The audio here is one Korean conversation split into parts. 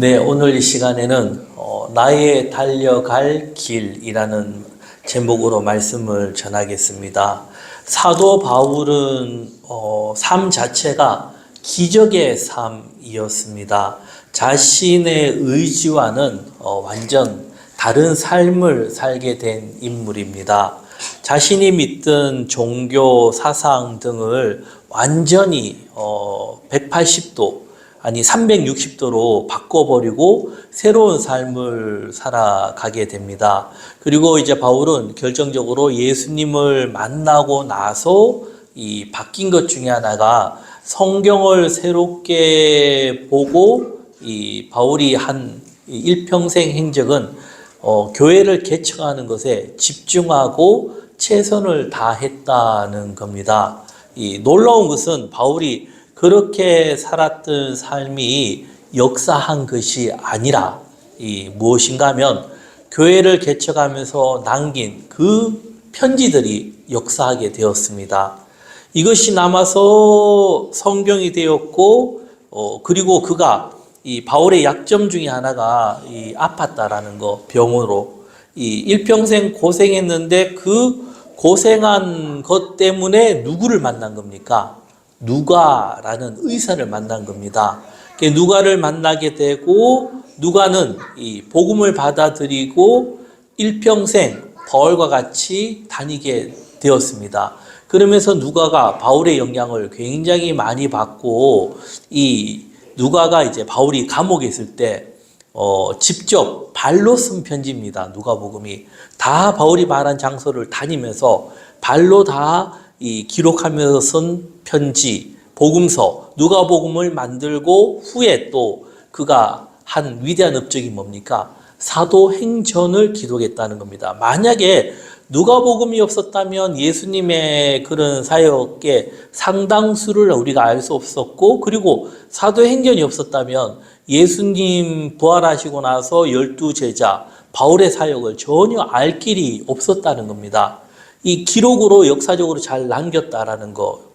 네, 오늘 이 시간에는 나의 달려갈 길이라는 제목으로 말씀을 전하겠습니다. 사도 바울은 삶 자체가 기적의 삶이었습니다. 자신의 의지와는 완전 다른 삶을 살게 된 인물입니다. 자신이 믿던 종교 사상 등을 완전히 180도 아니 360도로 바꿔버리고 새로운 삶을 살아가게 됩니다. 그리고 이제 바울은 결정적으로 예수님을 만나고 나서 이 바뀐 것 중에 하나가 성경을 새롭게 보고 이 바울이 한 일평생 행적은 교회를 개척하는 것에 집중하고 최선을 다했다는 겁니다. 이 놀라운 것은 바울이 그렇게 살았던 삶이 역사한 것이 아니라 무엇인가 하면 교회를 개척하면서 남긴 그 편지들이 역사하게 되었습니다. 이것이 남아서 성경이 되었고 그리고 그가 이 바울의 약점 중에 하나가 아팠다라는 거, 병으로 일평생 고생했는데 그 고생한 것 때문에 누구를 만난 겁니까? 누가라는 의사를 만난 겁니다. 누가를 만나게 되고 누가는 이 복음을 받아들이고 일평생 바울과 같이 다니게 되었습니다. 그러면서 누가가 바울의 영향을 굉장히 많이 받고 이 누가가 이제 바울이 감옥에 있을 때 직접 발로 쓴 편지입니다. 누가복음이 다 바울이 말한 장소를 다니면서 발로 다 기록하면서 쓴 편지, 복음서, 누가복음을 만들고 후에 또 그가 한 위대한 업적이 뭡니까? 사도행전을 기록했다는 겁니다. 만약에 누가복음이 없었다면 예수님의 그런 사역의 상당수를 우리가 알 수 없었고, 그리고 사도행전이 없었다면 예수님 부활하시고 나서 12제자 바울의 사역을 전혀 알 길이 없었다는 겁니다. 이 기록으로 역사적으로 잘 남겼다라는 거.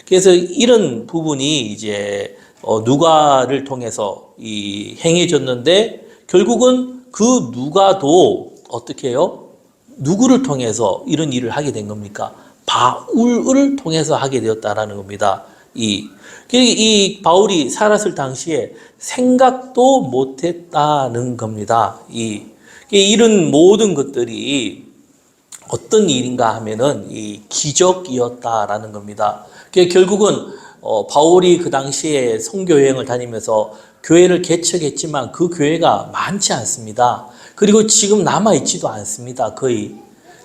그래서 이런 부분이 이제 누가를 통해서 행해졌는데 결국은 그 누가도 어떻게 해요? 누구를 통해서 이런 일을 하게 된 겁니까? 바울을 통해서 하게 되었다라는 겁니다. 이 바울이 살았을 당시에 생각도 못했다는 겁니다. 이런 모든 것들이 어떤 일인가 하면은 이 기적이었다라는 겁니다. 결국은 바울이 그 당시에 선교 여행을 다니면서 교회를 개척했지만 그 교회가 많지 않습니다. 그리고 지금 남아있지도 않습니다. 거의.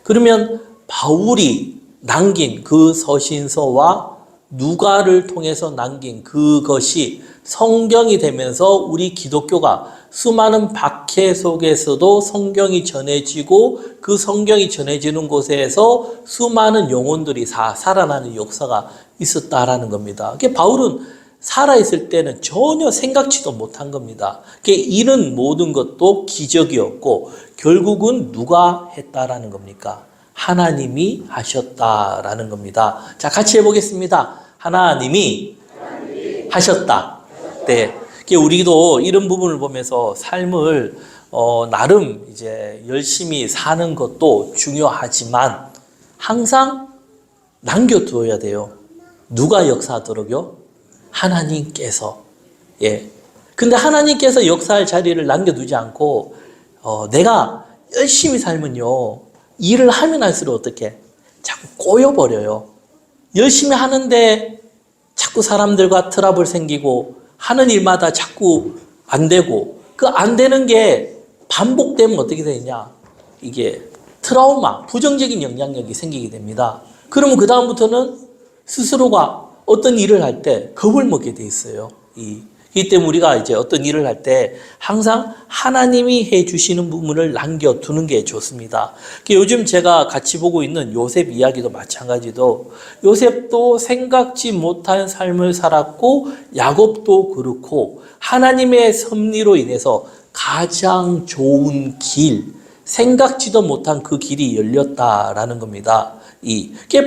그러면 바울이 남긴 그 서신서와 누가를 통해서 남긴 그것이 성경이 되면서 우리 기독교가 수많은 박해 속에서도 성경이 전해지고 그 성경이 전해지는 곳에서 수많은 영혼들이 살아나는 역사가 있었다라는 겁니다. 바울은 살아있을 때는 전혀 생각지도 못한 겁니다. 이런 모든 것도 기적이었고 결국은 누가 했다라는 겁니까? 하나님이 하셨다라는 겁니다. 자, 같이 해보겠습니다. 하나님이 하셨다. 네. 우리도 이런 부분을 보면서 삶을 나름 이제 열심히 사는 것도 중요하지만 항상 남겨두어야 돼요. 누가 역사하도록요? 하나님께서. 예. 근데 하나님께서 역사할 자리를 남겨두지 않고 내가 열심히 살면요, 일을 하면 할수록 어떻게? 자꾸 꼬여버려요. 열심히 하는데 자꾸 사람들과 트러블 생기고 하는 일마다 자꾸 안 되고 그 안 되는 게 반복되면 어떻게 되느냐? 이게 트라우마, 부정적인 영향력이 생기게 됩니다. 그러면 그 다음부터는 스스로가 어떤 일을 할 때 겁을 먹게 돼 있어요. 이 때문에 우리가 이제 어떤 일을 할 때 항상 하나님이 해주시는 부분을 남겨두는 게 좋습니다. 요즘 제가 같이 보고 있는 요셉 이야기도 마찬가지도 요셉도 생각지 못한 삶을 살았고 야곱도 그렇고 하나님의 섭리로 인해서 가장 좋은 길, 생각지도 못한 그 길이 열렸다라는 겁니다.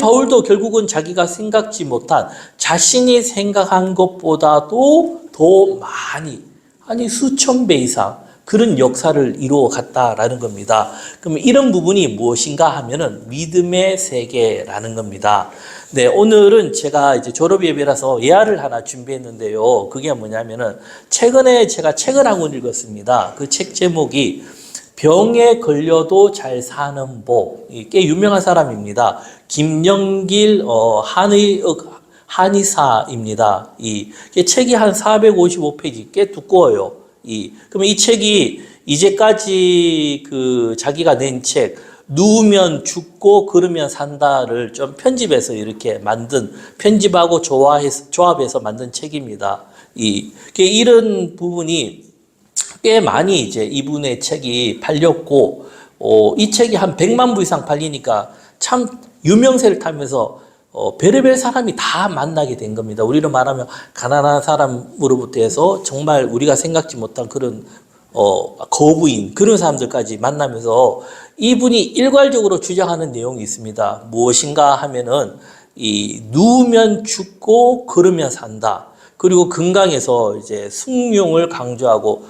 바울도 결국은 자기가 생각지 못한 자신이 생각한 것보다도 더 많이 아니 수천 배 이상 그런 역사를 이루어 갔다라는 겁니다. 그럼 이런 부분이 무엇인가 하면은 믿음의 세계라는 겁니다. 네, 오늘은 제가 이제 졸업 예배라서 예화를 하나 준비했는데요. 그게 뭐냐면은 최근에 제가 책을 한 권 읽었습니다. 그 책 제목이 병에 걸려도 잘 사는 법. 꽤 유명한 사람입니다. 김영길 한의사입니다. 이 책이 한 455페이지, 꽤 두꺼워요. 그러면 이 책이 이제까지 그 자기가 낸 책, 누우면 죽고 걸으면 산다를 좀 편집해서 이렇게 만든, 편집하고 조합해서 만든 책입니다. 이런 부분이 꽤 많이 이제 이분의 책이 팔렸고, 이 책이 한 100만 부 이상 팔리니까 참 유명세를 타면서 별의별 사람이 다 만나게 된 겁니다. 우리로 말하면 가난한 사람으로부터 해서 정말 우리가 생각지 못한 그런 거부인 그런 사람들까지 만나면서 이분이 일괄적으로 주장하는 내용이 있습니다. 무엇인가 하면은 누우면 죽고 걸으면 산다. 그리고 건강에서 이제 숭늉을 강조하고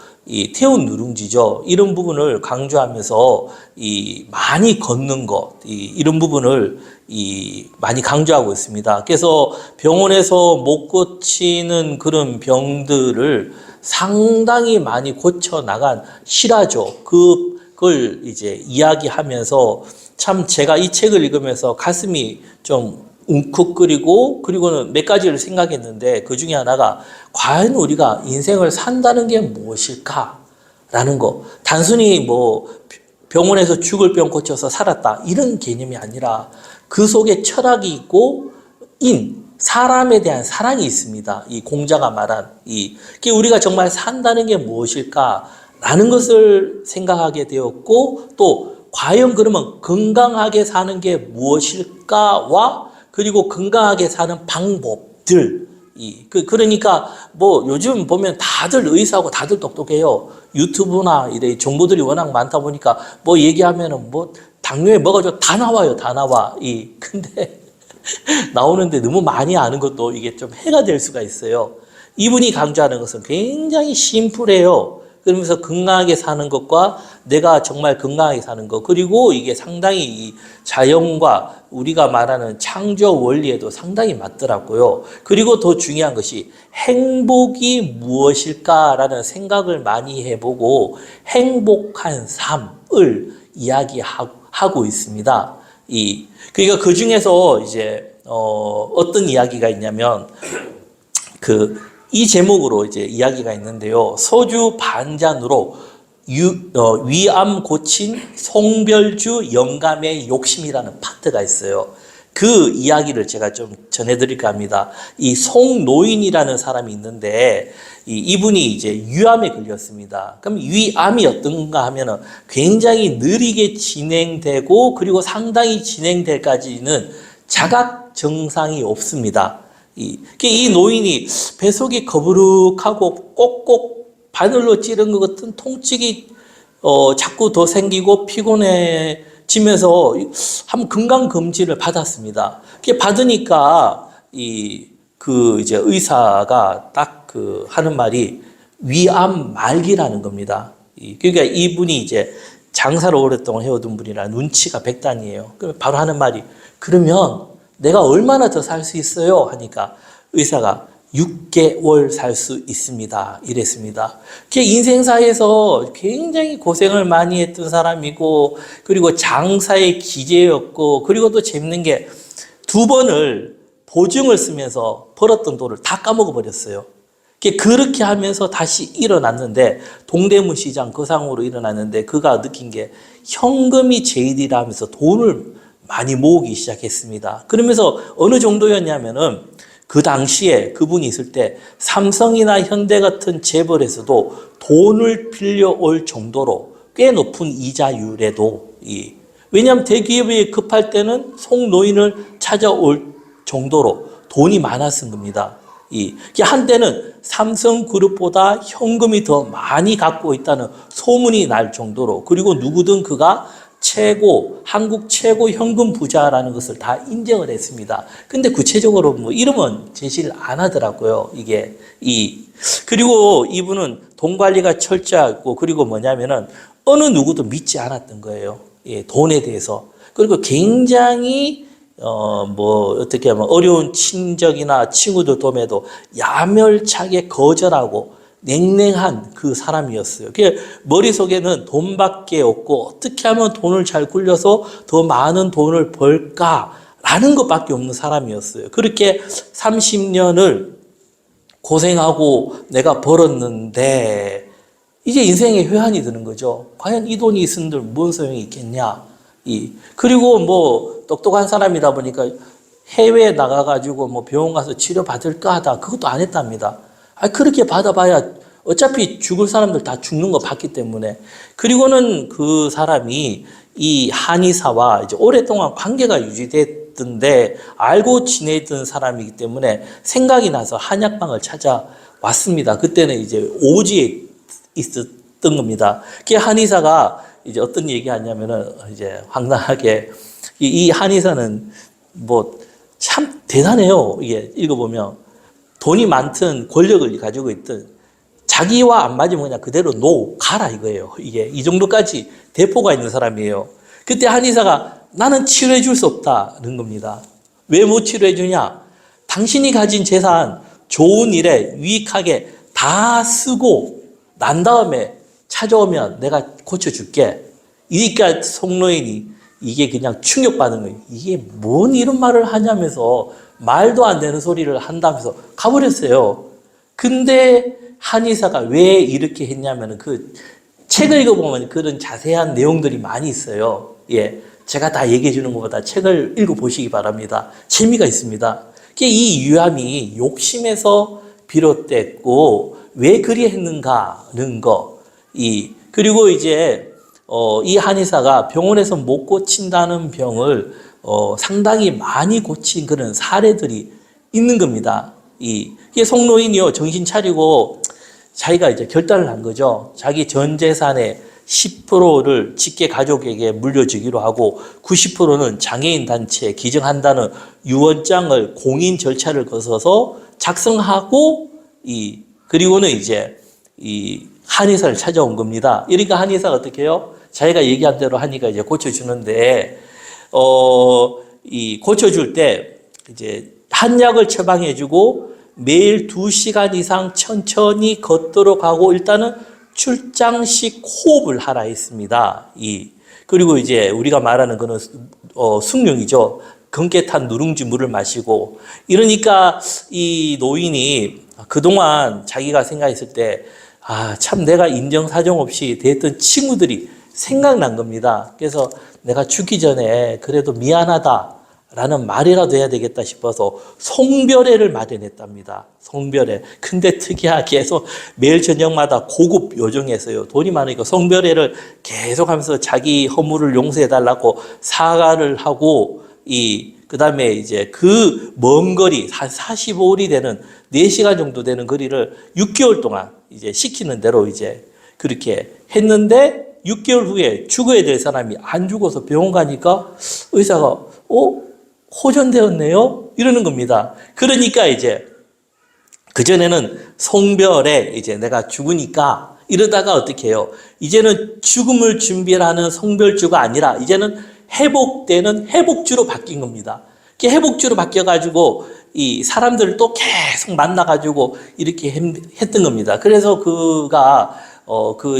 태운 누룽지죠. 이런 부분을 강조하면서 많이 걷는 것, 이런 부분을 많이 강조하고 있습니다. 그래서 병원에서 못 고치는 그런 병들을 상당히 많이 고쳐 나간 실화죠. 그걸 이제 이야기하면서 참 제가 이 책을 읽으면서 가슴이 좀 웅크끓이고 그리고는 몇 가지를 생각했는데 그 중에 하나가 과연 우리가 인생을 산다는 게 무엇일까라는 거. 단순히 뭐 병원에서 죽을 병 고쳐서 살았다 이런 개념이 아니라 그 속에 철학이 있고 사람에 대한 사랑이 있습니다. 이 공자가 말한 우리가 정말 산다는 게 무엇일까라는 것을 생각하게 되었고 또 과연 그러면 건강하게 사는 게 무엇일까와 그리고 건강하게 사는 방법들. 그러니까 뭐 요즘 보면 다들 의사고 다들 똑똑해요. 유튜브나 이래 정보들이 워낙 많다 보니까 뭐 얘기하면은 뭐 당뇨에 뭐가 다 나와요. 다 나와. 근데 나오는데 너무 많이 아는 것도 이게 좀 해가 될 수가 있어요. 이분이 강조하는 것은 굉장히 심플해요. 그러면서 건강하게 사는 것과 내가 정말 건강하게 사는 것, 그리고 이게 상당히 이 자연과 우리가 말하는 창조 원리에도 상당히 맞더라고요. 그리고 더 중요한 것이 행복이 무엇일까라는 생각을 많이 해보고 행복한 삶을 이야기하고 있습니다. 그러니까 그 중에서 이제 어떤 이야기가 있냐면 이 제목으로 이제 이야기가 있는데요. 소주 반잔으로 위암 고친 송별주 영감의 욕심이라는 파트가 있어요. 그 이야기를 제가 좀 전해드릴까 합니다. 이 송노인이라는 사람이 있는데 이분이 이제 위암에 걸렸습니다. 그럼 위암이 어떤가 하면은 굉장히 느리게 진행되고 그리고 상당히 진행될까지는 자각 증상이 없습니다. 이 노인이 배속이 거부룩하고 꼭꼭 바늘로 찌른 것 같은 통증이 자꾸 더 생기고 피곤해지면서 한번 건강 검진을 받았습니다. 그게 받으니까 이제 의사가 딱 하는 말이 위암 말기라는 겁니다. 그러니까 이분이 이제 장사를 오랫동안 해오던 분이라 눈치가 백단이에요. 그럼 바로 하는 말이 그러면 내가 얼마나 더 살 수 있어요? 하니까 의사가 6개월 살 수 있습니다. 이랬습니다. 인생사에서 굉장히 고생을 많이 했던 사람이고 그리고 장사의 기재였고 그리고 또 재밌는 게 2번을 보증을 쓰면서 벌었던 돈을 다 까먹어 버렸어요. 그렇게 하면서 다시 일어났는데 동대문 시장 그 상으로 일어났는데 그가 느낀 게 현금이 제일이라 하면서 돈을 많이 모으기 시작했습니다. 그러면서 어느 정도였냐면은 그 당시에 그분이 있을 때 삼성이나 현대 같은 재벌에서도 돈을 빌려올 정도로 꽤 높은 이자율에도 왜냐하면 대기업이 급할 때는 송노인을 찾아올 정도로 돈이 많았은 겁니다. 한때는 삼성그룹보다 현금이 더 많이 갖고 있다는 소문이 날 정도로 그리고 누구든 그가 한국 최고 현금 부자라는 것을 다 인정을 했습니다. 근데 구체적으로 뭐 이름은 제시를 안 하더라고요. 그리고 이분은 돈 관리가 철저하고, 그리고 뭐냐면은 어느 누구도 믿지 않았던 거예요. 예, 돈에 대해서. 그리고 굉장히 어떻게 하면 어려운 친적이나 친구들 도움에도 야멸차게 거절하고 냉랭한 그 사람이었어요. 그 머릿속에는 돈밖에 없고 어떻게 하면 돈을 잘 굴려서 더 많은 돈을 벌까라는 것밖에 없는 사람이었어요. 그렇게 30년을 고생하고 내가 벌었는데 이제 인생에 회한이 드는 거죠. 과연 이 돈이 있은들 무슨 소용이 있겠냐. 그리고 뭐 똑똑한 사람이다 보니까 해외에 나가가지고 뭐 병원 가서 치료 받을까 하다 그것도 안 했답니다. 그렇게 받아봐야 어차피 죽을 사람들 다 죽는 거 봤기 때문에. 그리고는 그 사람이 이 한의사와 이제 오랫동안 관계가 유지됐던데 알고 지내던 사람이기 때문에 생각이 나서 한약방을 찾아왔습니다. 그때는 이제 오지에 있었던 겁니다. 그 한의사가 이제 어떤 얘기 하냐면은 이제 황당하게 이 한의사는 뭐 참 대단해요. 이게 읽어보면 돈이 많든 권력을 가지고 있든 자기와 안 맞으면 그냥 그대로 가라 이거예요. 이게 이 정도까지 대포가 있는 사람이에요. 그때 한의사가 나는 치료해 줄 수 없다는 겁니다. 왜 못 치료해 주냐? 당신이 가진 재산 좋은 일에 유익하게 다 쓰고 난 다음에 찾아오면 내가 고쳐줄게. 그러니까 송노인이 이게 그냥 충격받은 거예요. 이게 뭔 이런 말을 하냐면서 말도 안 되는 소리를 한다면서 가버렸어요. 근데 한의사가 왜 이렇게 했냐면 그 책을 읽어보면 그런 자세한 내용들이 많이 있어요. 예. 제가 다 얘기해 주는 것보다 책을 읽어보시기 바랍니다. 재미가 있습니다. 이 유암이 욕심에서 비롯됐고 왜 그리 했는가는 거. 그리고 이제 이 한의사가 병원에서 못 고친다는 병을 상당히 많이 고친 그런 사례들이 있는 겁니다. 이게 송노인이요 정신 차리고 자기가 이제 결단을 한 거죠. 자기 전 재산의 10%를 직계 가족에게 물려주기로 하고 90%는 장애인 단체에 기증한다는 유언장을 공인 절차를 거쳐서 작성하고 그리고는 이제 이 한의사를 찾아온 겁니다. 그러니까 한의사가 어떻게 해요? 자기가 얘기한 대로 하니까 이제 고쳐주는데, 고쳐줄 때 이제 한약을 처방해주고 매일 2시간 이상 천천히 걷도록 하고 일단은 출장식 호흡을 하라 했습니다. 그리고 이제 우리가 말하는 거는 숭늉이죠. 검게 탄 누룽지 물을 마시고. 이러니까 이 노인이 그동안 자기가 생각했을 때 참 내가 인정사정 없이 대했던 친구들이 생각난 겁니다. 그래서 내가 죽기 전에 그래도 미안하다라는 말이라도 해야 되겠다 싶어서 송별회를 마련했답니다. 송별회. 근데 특이하게 해서 매일 저녁마다 고급 요정에서요. 돈이 많으니까 송별회를 계속하면서 자기 허물을 용서해달라고 사과를 하고 그 다음에 이제 그 먼 거리, 한 45일이 되는 4시간 정도 되는 거리를 6개월 동안 이제 시키는 대로 이제 그렇게 했는데 6개월 후에 죽어야 될 사람이 안 죽어서 병원 가니까 의사가, 호전되었네요? 이러는 겁니다. 그러니까 이제 그전에는 송별에 이제 내가 죽으니까 이러다가 어떻게 해요? 이제는 죽음을 준비하는 송별주가 아니라 이제는 회복되는 회복주로 바뀐 겁니다. 회복주로 바뀌어가지고 이 사람들을 또 계속 만나가지고 이렇게 했던 겁니다. 그래서 그가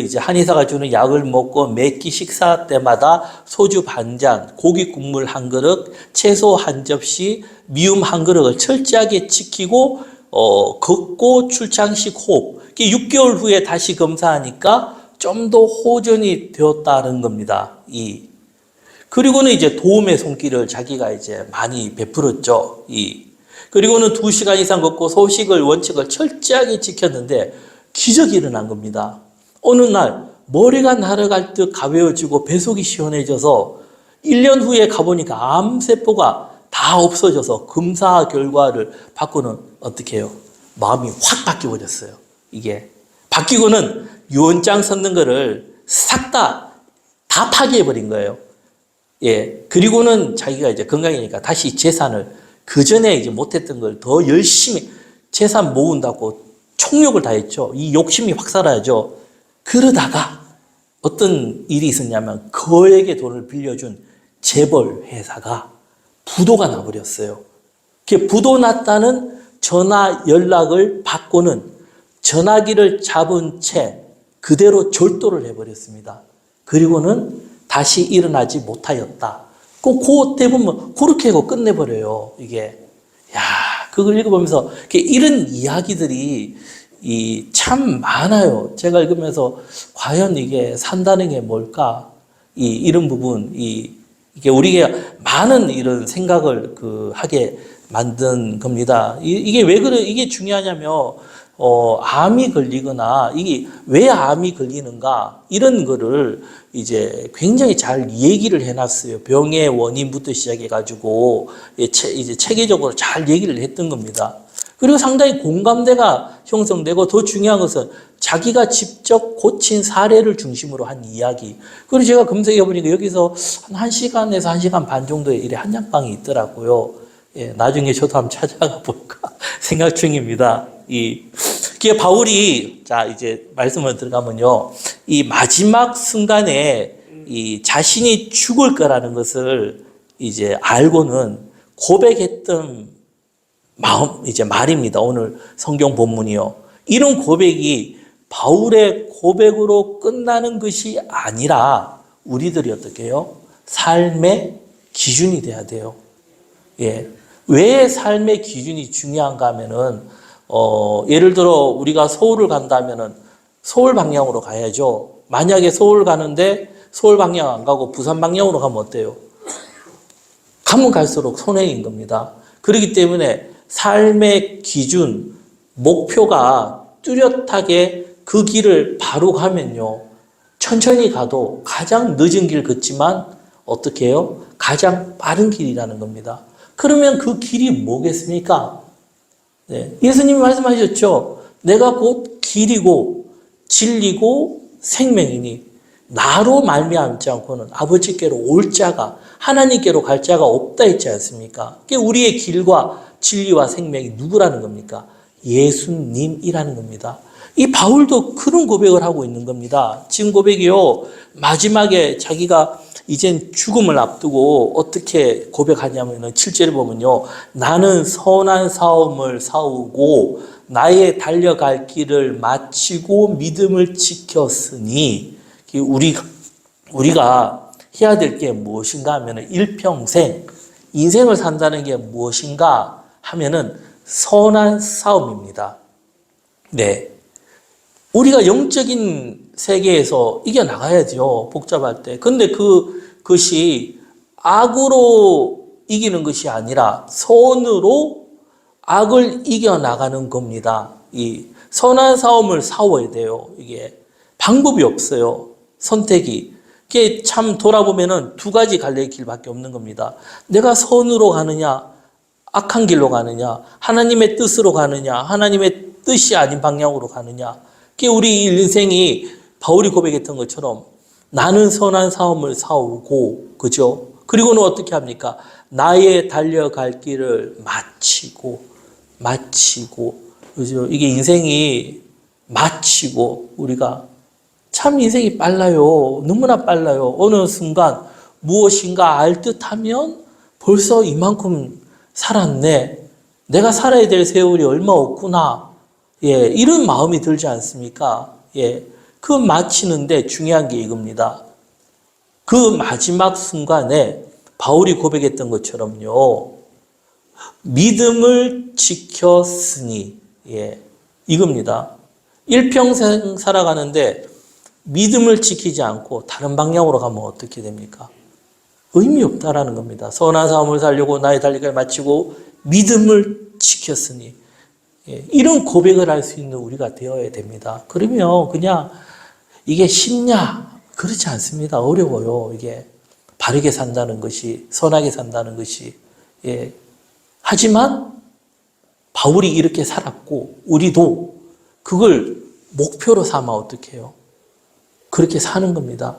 이제 한의사가 주는 약을 먹고 매 끼 식사 때마다 소주 반 잔, 고기 국물 한 그릇, 채소 한 접시, 미음 한 그릇을 철저하게 지키고 걷고 출장식 호흡. 6개월 후에 다시 검사하니까 좀 더 호전이 되었다는 겁니다. 그리고는 이제 도움의 손길을 자기가 이제 많이 베풀었죠. 그리고는 2시간 이상 걷고 소식을 원칙을 철저하게 지켰는데 기적이 일어난 겁니다. 어느 날 머리가 날아갈 듯 가벼워지고 배속이 시원해져서 1년 후에 가보니까 암세포가 다 없어져서 검사 결과를 받고는 어떻게 해요? 마음이 확 바뀌어버렸어요. 이게 바뀌고는 유언장 썼는 거를 싹 다 파기해버린 거예요. 예. 그리고는 자기가 이제 건강이니까 다시 재산을 그 전에 이제 못했던 걸 더 열심히 재산 모은다고 총력을 다했죠. 이 욕심이 확 살아야죠. 그러다가 어떤 일이 있었냐면 그에게 돈을 빌려준 재벌 회사가 부도가 나버렸어요. 그 부도 났다는 전화 연락을 받고는 전화기를 잡은 채 그대로 절도를 해버렸습니다. 그리고는 다시 일어나지 못하였다. 그 대부분 그렇게 하고 끝내버려요. 이게 그걸 읽어보면서 이런 이야기들이 참 많아요. 제가 읽으면서 과연 이게 산다는 게 뭘까? 이런 부분, 이게 우리가 많은 이런 생각을 하게 만든 겁니다. 이게 왜 그래? 이게 중요하냐면, 암이 걸리거나, 이게 왜 암이 걸리는가? 이런 거를 이제 굉장히 잘 얘기를 해놨어요. 병의 원인부터 시작해가지고, 이제 체계적으로 잘 얘기를 했던 겁니다. 그리고 상당히 공감대가 형성되고 더 중요한 것은 자기가 직접 고친 사례를 중심으로 한 이야기. 그리고 제가 검색해보니까 여기서 한 1시간에서 1시간 반 정도의 일의 한약방이 있더라고요. 예, 나중에 저도 한번 찾아가 볼까 생각 중입니다. 그게 바울이, 자, 이제 말씀을 들어가면요. 이 마지막 순간에 자신이 죽을 거라는 것을 이제 알고는 고백했던 이제 말입니다. 오늘 성경 본문이요. 이런 고백이 바울의 고백으로 끝나는 것이 아니라 우리들이 어떻게 해요? 삶의 기준이 돼야 돼요. 예. 왜 삶의 기준이 중요한가 하면은, 예를 들어 우리가 서울을 간다면은 서울 방향으로 가야죠. 만약에 서울 가는데 서울 방향 안 가고 부산 방향으로 가면 어때요? 가면 갈수록 손해인 겁니다. 그렇기 때문에 삶의 기준, 목표가 뚜렷하게 그 길을 바로 가면요. 천천히 가도 가장 늦은 길 걷지만 어떻게 해요? 가장 빠른 길이라는 겁니다. 그러면 그 길이 뭐겠습니까? 네. 예수님이 말씀하셨죠. 내가 곧 길이고 진리고 생명이니 나로 말미암지 않고는 아버지께로 올 자가 하나님께로 갈 자가 없다 했지 않습니까? 우리의 길과 진리와 생명이 누구라는 겁니까? 예수님이라는 겁니다. 이 바울도 그런 고백을 하고 있는 겁니다. 지금 고백이요. 마지막에 자기가 이젠 죽음을 앞두고 어떻게 고백하냐면 7절을 보면요. 나는 선한 싸움을 싸우고 나의 달려갈 길을 마치고 믿음을 지켰으니 우리가 해야 될 게 무엇인가 하면 일평생 인생을 산다는 게 무엇인가 하면은 선한 싸움입니다. 네. 우리가 영적인 세계에서 이겨나가야죠. 복잡할 때. 근데 그것이 악으로 이기는 것이 아니라 선으로 악을 이겨나가는 겁니다. 이 선한 싸움을 싸워야 돼요. 이게 방법이 없어요. 선택이. 이게 참 돌아보면은 두 가지 갈래의 길밖에 없는 겁니다. 내가 선으로 가느냐, 악한 길로 가느냐, 하나님의 뜻으로 가느냐, 하나님의 뜻이 아닌 방향으로 가느냐. 그게 우리 인생이 바울이 고백했던 것처럼 나는 선한 싸움을 싸우고, 그죠? 그리고는 어떻게 합니까? 나의 달려갈 길을 마치고, 그죠? 이게 인생이 마치고, 우리가 참 인생이 빨라요. 너무나 빨라요. 어느 순간 무엇인가 알 듯하면 벌써 이만큼 살았네. 내가 살아야 될 세월이 얼마 없구나. 예, 이런 마음이 들지 않습니까? 예, 그 마치는데 중요한 게 이겁니다. 그 마지막 순간에 바울이 고백했던 것처럼요. 믿음을 지켰으니, 예, 이겁니다. 일평생 살아가는데 믿음을 지키지 않고 다른 방향으로 가면 어떻게 됩니까? 의미 없다라는 겁니다. 선한 싸움을 살려고 나의 달리기를 마치고 믿음을 지켰으니. 예, 이런 고백을 할 수 있는 우리가 되어야 됩니다. 그러면 그냥 이게 쉽냐? 그렇지 않습니다. 어려워요. 이게 바르게 산다는 것이, 선하게 산다는 것이. 예. 하지만 바울이 이렇게 살았고 우리도 그걸 목표로 삼아 어떻게 해요? 그렇게 사는 겁니다.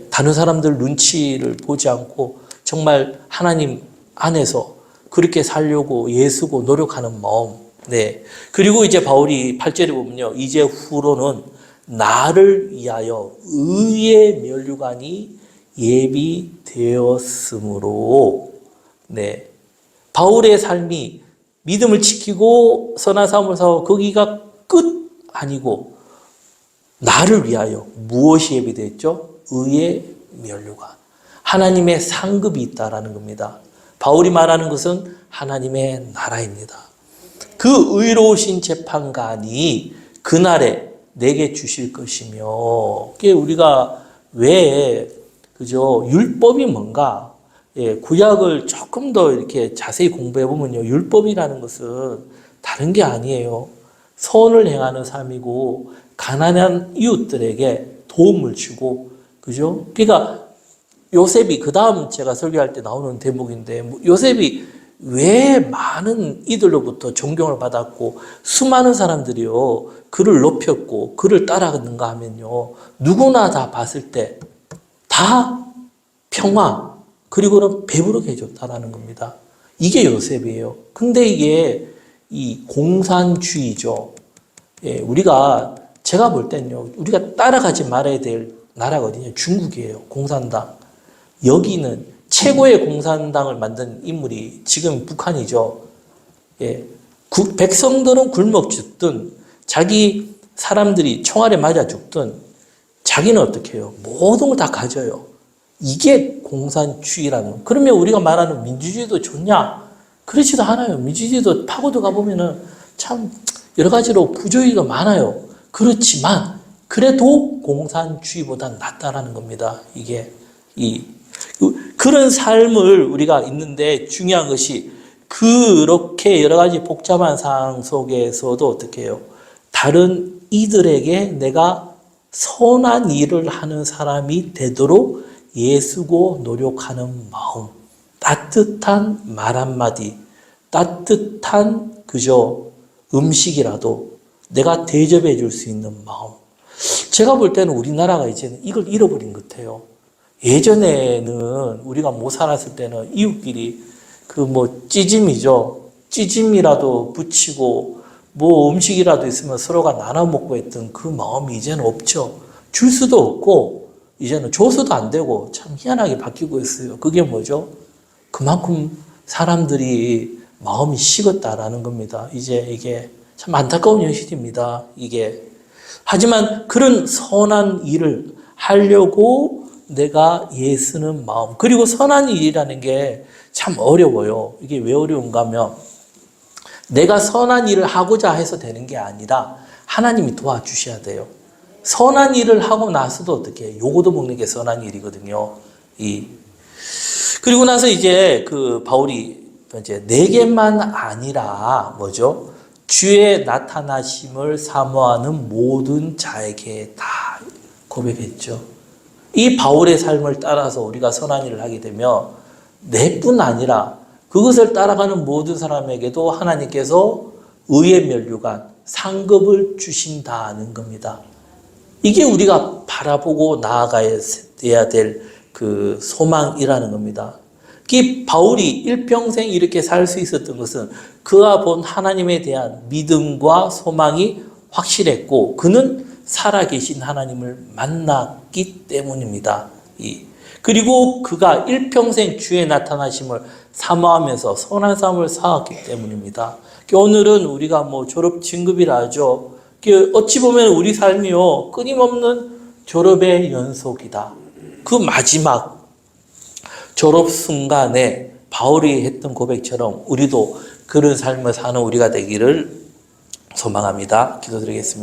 다른 사람들 눈치를 보지 않고 정말 하나님 안에서 그렇게 살려고 애쓰고 노력하는 마음. 네. 그리고 이제 바울이 8절에 보면요. 이제 후로는 나를 위하여 의의 면류관이 예비되었으므로. 네. 바울의 삶이 믿음을 지키고 선한 삶을 사고 거기가 끝 아니고 나를 위하여 무엇이 예비되었죠? 의의 면류관. 하나님의 상급이 있다라는 겁니다. 바울이 말하는 것은 하나님의 나라입니다. 그 의로우신 재판관이 그날에 내게 주실 것이며, 그게 우리가 왜, 그죠? 율법이 뭔가, 구약을 조금 더 이렇게 자세히 공부해 보면요. 율법이라는 것은 다른 게 아니에요. 선을 행하는 삶이고, 가난한 이웃들에게 도움을 주고, 그죠? 그러니까 요셉이, 그 다음 제가 설교할 때 나오는 대목인데, 요셉이 왜 많은 이들로부터 존경을 받았고, 수많은 사람들이요, 그를 높였고, 그를 따라갔는가 하면요, 누구나 다 봤을 때, 다 평화, 그리고는 배부르게 해줬다라는 겁니다. 이게 요셉이에요. 근데 이게 이 공산주의죠. 제가 볼 때는요, 우리가 따라가지 말아야 될 나라거든요. 중국이에요. 공산당. 여기는 최고의 공산당을 만든 인물이 지금 북한이죠. 백성들은 굶어 죽든 자기 사람들이 총알에 맞아 죽든 자기는 어떻게 해요? 모든 걸 다 가져요. 이게 공산주의라는. 그러면 우리가 말하는 민주주의도 좋냐? 그렇지도 않아요. 민주주의도 파고도 가보면은 참 여러 가지로 부조리가 많아요. 그렇지만 그래도 공산주의보다 낫다라는 겁니다. 이게 그런 삶을 우리가 있는데 중요한 것이 그렇게 여러 가지 복잡한 상황 속에서도 어떻게 해요? 다른 이들에게 내가 선한 일을 하는 사람이 되도록 애쓰고 노력하는 마음, 따뜻한 말 한마디, 따뜻한 그저 음식이라도 내가 대접해 줄 수 있는 마음. 제가 볼 때는 우리나라가 이제는 이걸 잃어버린 것 같아요. 예전에는 우리가 못 살았을 때는 이웃끼리 찌짐이죠. 찌짐이라도 붙이고 음식이라도 있으면 서로가 나눠 먹고 했던 그 마음이 이제는 없죠. 줄 수도 없고 이제는 줘서도 안 되고 참 희한하게 바뀌고 있어요. 그게 뭐죠? 그만큼 사람들이 마음이 식었다라는 겁니다. 이제 이게 참 안타까운 현실입니다. 이게. 하지만 그런 선한 일을 하려고 내가 애쓰는 마음. 그리고 선한 일이라는 게 참 어려워요. 이게 왜 어려운가 하면 내가 선한 일을 하고자 해서 되는 게 아니라 하나님이 도와주셔야 돼요. 선한 일을 하고 나서도 어떻게 해요? 요거도 먹는 게 선한 일이거든요. 그리고 나서 이제 바울이 이제 내게만 아니라 뭐죠? 주의 나타나심을 사모하는 모든 자에게 다 고백했죠. 이 바울의 삶을 따라서 우리가 선한 일을 하게 되면 내뿐 아니라 그것을 따라가는 모든 사람에게도 하나님께서 의의 면류관, 상급을 주신다는 겁니다. 이게 우리가 바라보고 나아가야 될 그 소망이라는 겁니다. 바울이 일평생 이렇게 살 수 있었던 것은 그가 본 하나님에 대한 믿음과 소망이 확실했고 그는 살아계신 하나님을 만났기 때문입니다. 그리고 그가 일평생 주의 나타나심을 사모하면서 선한 삶을 살았기 때문입니다. 오늘은 우리가 졸업 진급이라 하죠. 어찌 보면 우리 삶이요 끊임없는 졸업의 연속이다. 그 마지막 졸업 순간에 바울이 했던 고백처럼 우리도 그런 삶을 사는 우리가 되기를 소망합니다. 기도드리겠습니다.